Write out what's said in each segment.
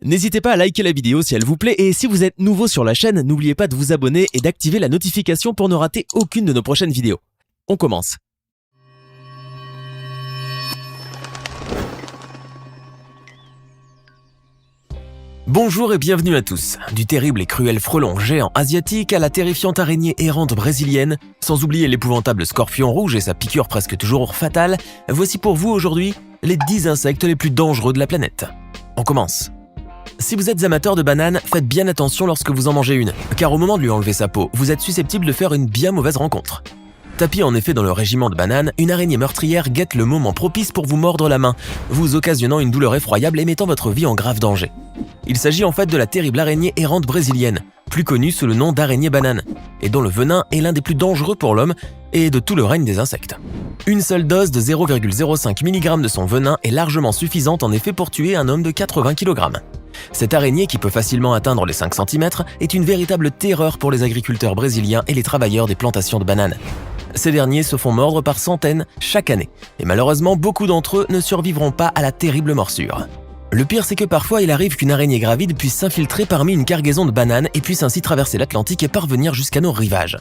N'hésitez pas à liker la vidéo si elle vous plaît et si vous êtes nouveau sur la chaîne, n'oubliez pas de vous abonner et d'activer la notification pour ne rater aucune de nos prochaines vidéos. On commence. Bonjour et bienvenue à tous. Du terrible et cruel frelon géant asiatique à la terrifiante araignée errante brésilienne, sans oublier l'épouvantable scorpion rouge et sa piqûre presque toujours fatale, voici pour vous aujourd'hui les 10 insectes les plus dangereux de la planète. On commence. Si vous êtes amateur de bananes, faites bien attention lorsque vous en mangez une, car au moment de lui enlever sa peau, vous êtes susceptible de faire une bien mauvaise rencontre. Tapis en effet dans le régiment de bananes, une araignée meurtrière guette le moment propice pour vous mordre la main, vous occasionnant une douleur effroyable et mettant votre vie en grave danger. Il s'agit en fait de la terrible araignée errante brésilienne, plus connue sous le nom d'araignée banane, et dont le venin est l'un des plus dangereux pour l'homme et de tout le règne des insectes. Une seule dose de 0,05 mg de son venin est largement suffisante en effet pour tuer un homme de 80 kg. Cette araignée, qui peut facilement atteindre les 5 cm, est une véritable terreur pour les agriculteurs brésiliens et les travailleurs des plantations de bananes. Ces derniers se font mordre par centaines chaque année, et malheureusement beaucoup d'entre eux ne survivront pas à la terrible morsure. Le pire, c'est que parfois il arrive qu'une araignée gravide puisse s'infiltrer parmi une cargaison de bananes et puisse ainsi traverser l'Atlantique et parvenir jusqu'à nos rivages.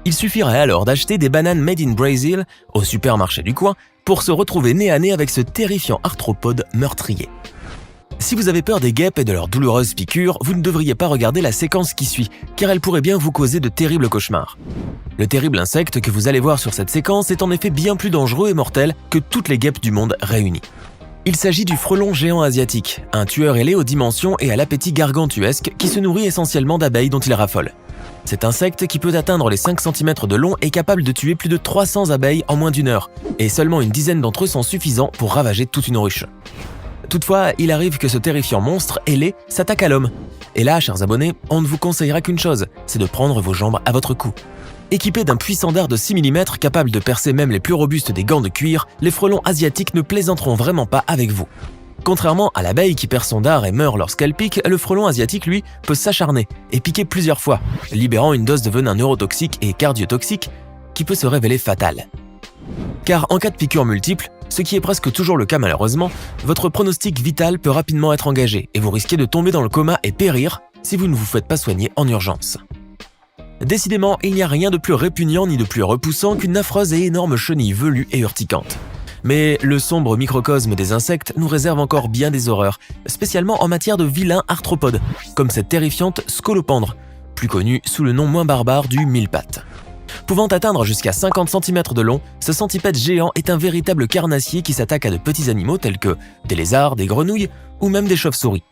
Il suffirait alors d'acheter des bananes made in Brazil au supermarché du coin pour se retrouver nez à nez avec ce terrifiant arthropode meurtrier. Si vous avez peur des guêpes et de leurs douloureuses piqûres, vous ne devriez pas regarder la séquence qui suit, car elle pourrait bien vous causer de terribles cauchemars. Le terrible insecte que vous allez voir sur cette séquence est en effet bien plus dangereux et mortel que toutes les guêpes du monde réunies. Il s'agit du frelon géant asiatique, un tueur ailé aux dimensions et à l'appétit gargantuesque qui se nourrit essentiellement d'abeilles dont il raffole. Cet insecte, qui peut atteindre les 5 cm de long, est capable de tuer plus de 300 abeilles en moins d'une heure, et seulement une dizaine d'entre eux sont suffisants pour ravager toute une ruche. Toutefois, il arrive que ce terrifiant monstre ailé s'attaque à l'homme. Et là, chers abonnés, on ne vous conseillera qu'une chose, c'est de prendre vos jambes à votre cou. Équipés d'un puissant dard de 6 mm capable de percer même les plus robustes des gants de cuir, les frelons asiatiques ne plaisanteront vraiment pas avec vous. Contrairement à l'abeille qui perd son dard et meurt lorsqu'elle pique, le frelon asiatique, lui, peut s'acharner et piquer plusieurs fois, libérant une dose de venin neurotoxique et cardiotoxique qui peut se révéler fatale. Car en cas de piqûres multiples, ce qui est presque toujours le cas malheureusement, votre pronostic vital peut rapidement être engagé et vous risquez de tomber dans le coma et périr si vous ne vous faites pas soigner en urgence. Décidément, il n'y a rien de plus répugnant ni de plus repoussant qu'une affreuse et énorme chenille velue et urticante. Mais le sombre microcosme des insectes nous réserve encore bien des horreurs, spécialement en matière de vilains arthropodes, comme cette terrifiante scolopendre, plus connue sous le nom moins barbare du mille-pattes. Pouvant atteindre jusqu'à 50 cm de long, ce centipède géant est un véritable carnassier qui s'attaque à de petits animaux tels que des lézards, des grenouilles ou même des chauves-souris.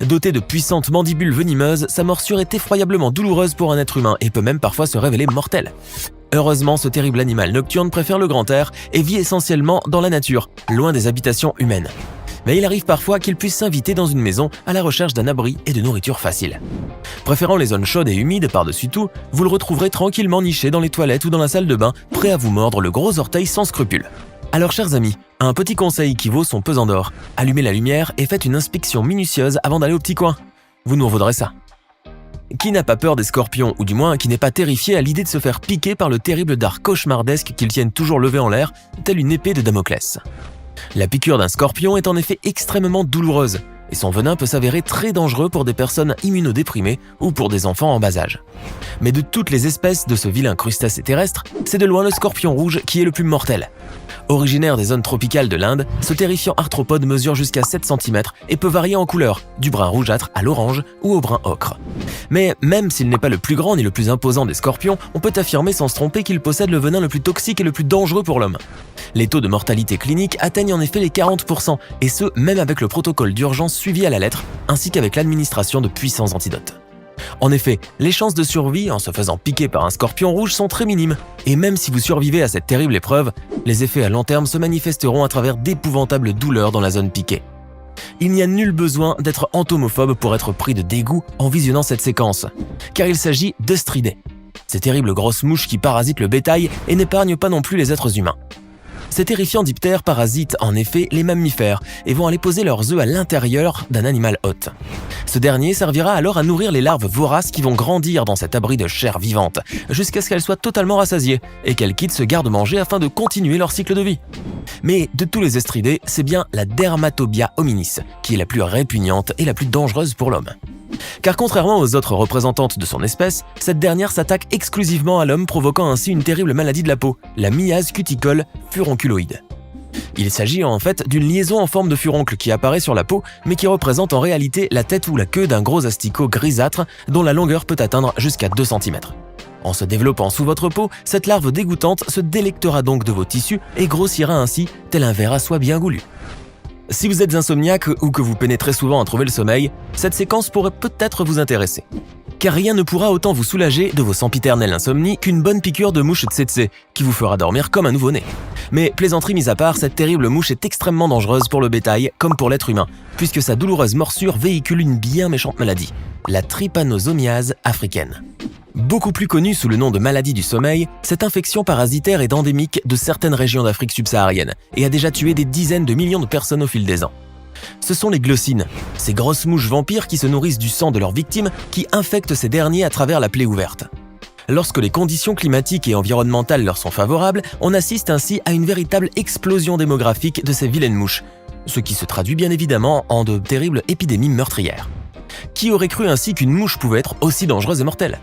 Doté de puissantes mandibules venimeuses, sa morsure est effroyablement douloureuse pour un être humain et peut même parfois se révéler mortelle. Heureusement, ce terrible animal nocturne préfère le grand air et vit essentiellement dans la nature, loin des habitations humaines. Mais il arrive parfois qu'il puisse s'inviter dans une maison à la recherche d'un abri et de nourriture facile. Préférant les zones chaudes et humides par-dessus tout, vous le retrouverez tranquillement niché dans les toilettes ou dans la salle de bain, prêt à vous mordre le gros orteil sans scrupule. Alors chers amis, un petit conseil qui vaut son pesant d'or, allumez la lumière et faites une inspection minutieuse avant d'aller au petit coin. Vous nous en vaudrez ça. Qui n'a pas peur des scorpions, ou du moins qui n'est pas terrifié à l'idée de se faire piquer par le terrible dard cauchemardesque qu'ils tiennent toujours levé en l'air, telle une épée de Damoclès. La piqûre d'un scorpion est en effet extrêmement douloureuse, et son venin peut s'avérer très dangereux pour des personnes immunodéprimées ou pour des enfants en bas âge. Mais de toutes les espèces de ce vilain crustacé terrestre, c'est de loin le scorpion rouge qui est le plus mortel. Originaire des zones tropicales de l'Inde, ce terrifiant arthropode mesure jusqu'à 7 cm et peut varier en couleur, du brun rougeâtre à l'orange ou au brun ocre. Mais même s'il n'est pas le plus grand ni le plus imposant des scorpions, on peut affirmer sans se tromper qu'il possède le venin le plus toxique et le plus dangereux pour l'homme. Les taux de mortalité clinique atteignent en effet les 40%, et ce, même avec le protocole d'urgence suivi à la lettre, ainsi qu'avec l'administration de puissants antidotes. En effet, les chances de survie en se faisant piquer par un scorpion rouge sont très minimes, et même si vous survivez à cette terrible épreuve, les effets à long terme se manifesteront à travers d'épouvantables douleurs dans la zone piquée. Il n'y a nul besoin d'être entomophobe pour être pris de dégoût en visionnant cette séquence, car il s'agit d'Oestridés, ces terribles grosses mouches qui parasitent le bétail et n'épargnent pas non plus les êtres humains. Ces terrifiants diptères parasitent en effet les mammifères et vont aller poser leurs œufs à l'intérieur d'un animal hôte. Ce dernier servira alors à nourrir les larves voraces qui vont grandir dans cet abri de chair vivante, jusqu'à ce qu'elles soient totalement rassasiées et qu'elles quittent ce garde-manger afin de continuer leur cycle de vie. Mais de tous les estridés, c'est bien la Dermatobia hominis qui est la plus répugnante et la plus dangereuse pour l'homme. Car contrairement aux autres représentantes de son espèce, cette dernière s'attaque exclusivement à l'homme, provoquant ainsi une terrible maladie de la peau, la myase cuticole furonculoïde. Il s'agit en fait d'une liaison en forme de furoncle qui apparaît sur la peau, mais qui représente en réalité la tête ou la queue d'un gros asticot grisâtre dont la longueur peut atteindre jusqu'à 2 cm. En se développant sous votre peau, cette larve dégoûtante se délectera donc de vos tissus et grossira ainsi tel un ver à soie bien goulu. Si vous êtes insomniaque ou que vous pénétrez souvent à trouver le sommeil, cette séquence pourrait peut-être vous intéresser. Car rien ne pourra autant vous soulager de vos sempiternelles insomnies qu'une bonne piqûre de mouche tsetse qui vous fera dormir comme un nouveau-né. Mais plaisanterie mise à part, cette terrible mouche est extrêmement dangereuse pour le bétail comme pour l'être humain, puisque sa douloureuse morsure véhicule une bien méchante maladie, la trypanosomiase africaine. Beaucoup plus connue sous le nom de maladie du sommeil, cette infection parasitaire est endémique de certaines régions d'Afrique subsaharienne et a déjà tué des dizaines de millions de personnes au fil des ans. Ce sont les glossines, ces grosses mouches vampires qui se nourrissent du sang de leurs victimes qui infectent ces derniers à travers la plaie ouverte. Lorsque les conditions climatiques et environnementales leur sont favorables, on assiste ainsi à une véritable explosion démographique de ces vilaines mouches, ce qui se traduit bien évidemment en de terribles épidémies meurtrières. Qui aurait cru ainsi qu'une mouche pouvait être aussi dangereuse et mortelle ?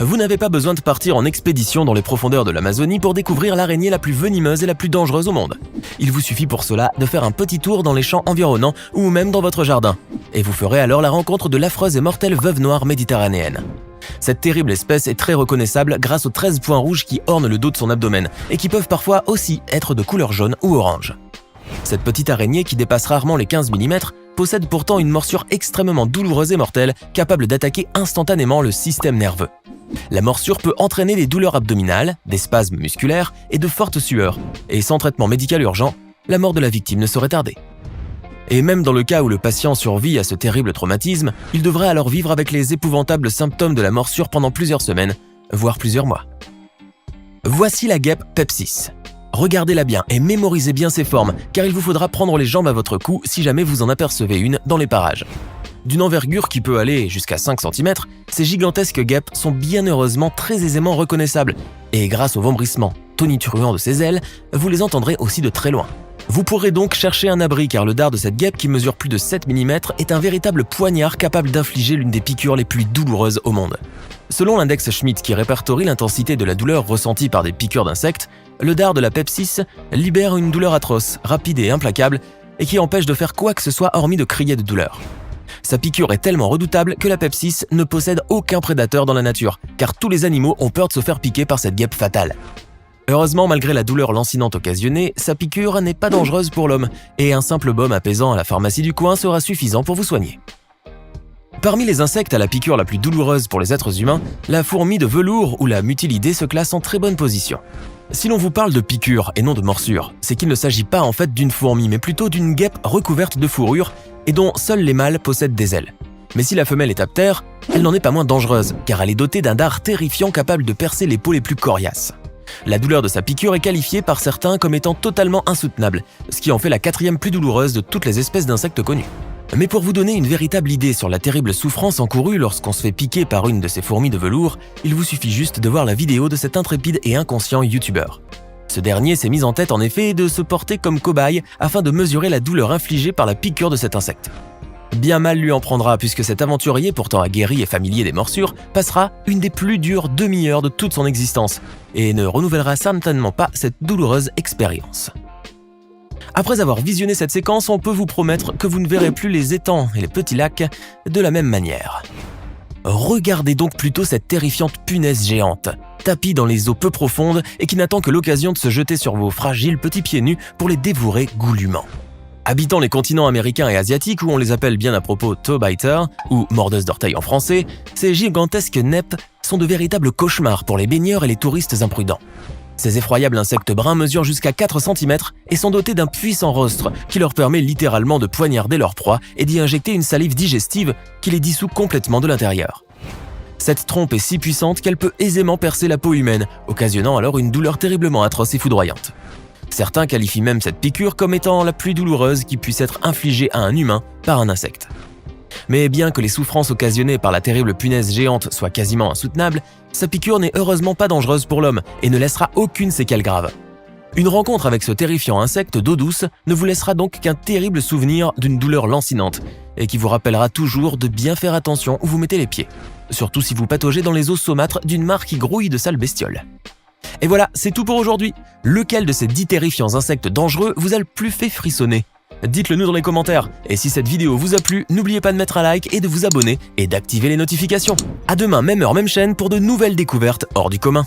Vous n'avez pas besoin de partir en expédition dans les profondeurs de l'Amazonie pour découvrir l'araignée la plus venimeuse et la plus dangereuse au monde. Il vous suffit pour cela de faire un petit tour dans les champs environnants ou même dans votre jardin. Et vous ferez alors la rencontre de l'affreuse et mortelle veuve noire méditerranéenne. Cette terrible espèce est très reconnaissable grâce aux 13 points rouges qui ornent le dos de son abdomen et qui peuvent parfois aussi être de couleur jaune ou orange. Cette petite araignée qui dépasse rarement les 15 mm possède pourtant une morsure extrêmement douloureuse et mortelle, capable d'attaquer instantanément le système nerveux. La morsure peut entraîner des douleurs abdominales, des spasmes musculaires et de fortes sueurs, et sans traitement médical urgent, la mort de la victime ne saurait tarder. Et même dans le cas où le patient survit à ce terrible traumatisme, il devrait alors vivre avec les épouvantables symptômes de la morsure pendant plusieurs semaines, voire plusieurs mois. Voici la guêpe Pepsis. Regardez-la bien et mémorisez bien ses formes, car il vous faudra prendre les jambes à votre cou si jamais vous en apercevez une dans les parages. D'une envergure qui peut aller jusqu'à 5 cm, ces gigantesques guêpes sont bien heureusement très aisément reconnaissables, et grâce au vombrissement tonitruant de ses ailes, vous les entendrez aussi de très loin. Vous pourrez donc chercher un abri car le dard de cette guêpe qui mesure plus de 7 mm est un véritable poignard capable d'infliger l'une des piqûres les plus douloureuses au monde. Selon l'index Schmidt qui répertorie l'intensité de la douleur ressentie par des piqûres d'insectes, le dard de la Pepsis libère une douleur atroce, rapide et implacable, et qui empêche de faire quoi que ce soit hormis de crier de douleur. Sa piqûre est tellement redoutable que la Pepsis ne possède aucun prédateur dans la nature, car tous les animaux ont peur de se faire piquer par cette guêpe fatale. Heureusement, malgré la douleur lancinante occasionnée, sa piqûre n'est pas dangereuse pour l'homme, et un simple baume apaisant à la pharmacie du coin sera suffisant pour vous soigner. Parmi les insectes à la piqûre la plus douloureuse pour les êtres humains, la fourmi de velours ou la mutilidée se classe en très bonne position. Si l'on vous parle de piqûre et non de morsure, c'est qu'il ne s'agit pas en fait d'une fourmi, mais plutôt d'une guêpe recouverte de fourrure et dont seuls les mâles possèdent des ailes. Mais si la femelle est aptère, elle n'en est pas moins dangereuse, car elle est dotée d'un dard terrifiant capable de percer les peaux les plus coriaces. La douleur de sa piqûre est qualifiée par certains comme étant totalement insoutenable, ce qui en fait la 4e plus douloureuse de toutes les espèces d'insectes connues. Mais pour vous donner une véritable idée sur la terrible souffrance encourue lorsqu'on se fait piquer par une de ces fourmis de velours, il vous suffit juste de voir la vidéo de cet intrépide et inconscient youtubeur. Ce dernier s'est mis en tête en effet de se porter comme cobaye afin de mesurer la douleur infligée par la piqûre de cet insecte. Bien mal lui en prendra puisque cet aventurier, pourtant aguerri et familier des morsures, passera une des plus dures demi-heures de toute son existence et ne renouvellera certainement pas cette douloureuse expérience. Après avoir visionné cette séquence, on peut vous promettre que vous ne verrez plus les étangs et les petits lacs de la même manière. Regardez donc plutôt cette terrifiante punaise géante, tapie dans les eaux peu profondes et qui n'attend que l'occasion de se jeter sur vos fragiles petits pieds nus pour les dévorer goulûment. Habitant les continents américains et asiatiques où on les appelle bien à propos toe biter ou mordeuses d'orteils en français, ces gigantesques neppes sont de véritables cauchemars pour les baigneurs et les touristes imprudents. Ces effroyables insectes bruns mesurent jusqu'à 4 cm et sont dotés d'un puissant rostre qui leur permet littéralement de poignarder leur proie et d'y injecter une salive digestive qui les dissout complètement de l'intérieur. Cette trompe est si puissante qu'elle peut aisément percer la peau humaine, occasionnant alors une douleur terriblement atroce et foudroyante. Certains qualifient même cette piqûre comme étant la plus douloureuse qui puisse être infligée à un humain par un insecte. Mais bien que les souffrances occasionnées par la terrible punaise géante soient quasiment insoutenables, sa piqûre n'est heureusement pas dangereuse pour l'homme et ne laissera aucune séquelle grave. Une rencontre avec ce terrifiant insecte d'eau douce ne vous laissera donc qu'un terrible souvenir d'une douleur lancinante et qui vous rappellera toujours de bien faire attention où vous mettez les pieds, surtout si vous pataugez dans les eaux saumâtres d'une mare qui grouille de sales bestioles. Et voilà, c'est tout pour aujourd'hui. Lequel de ces 10 terrifiants insectes dangereux vous a le plus fait frissonner ? Dites-le nous dans les commentaires. Et si cette vidéo vous a plu, n'oubliez pas de mettre un like et de vous abonner et d'activer les notifications. À demain, même heure, même chaîne pour de nouvelles découvertes hors du commun.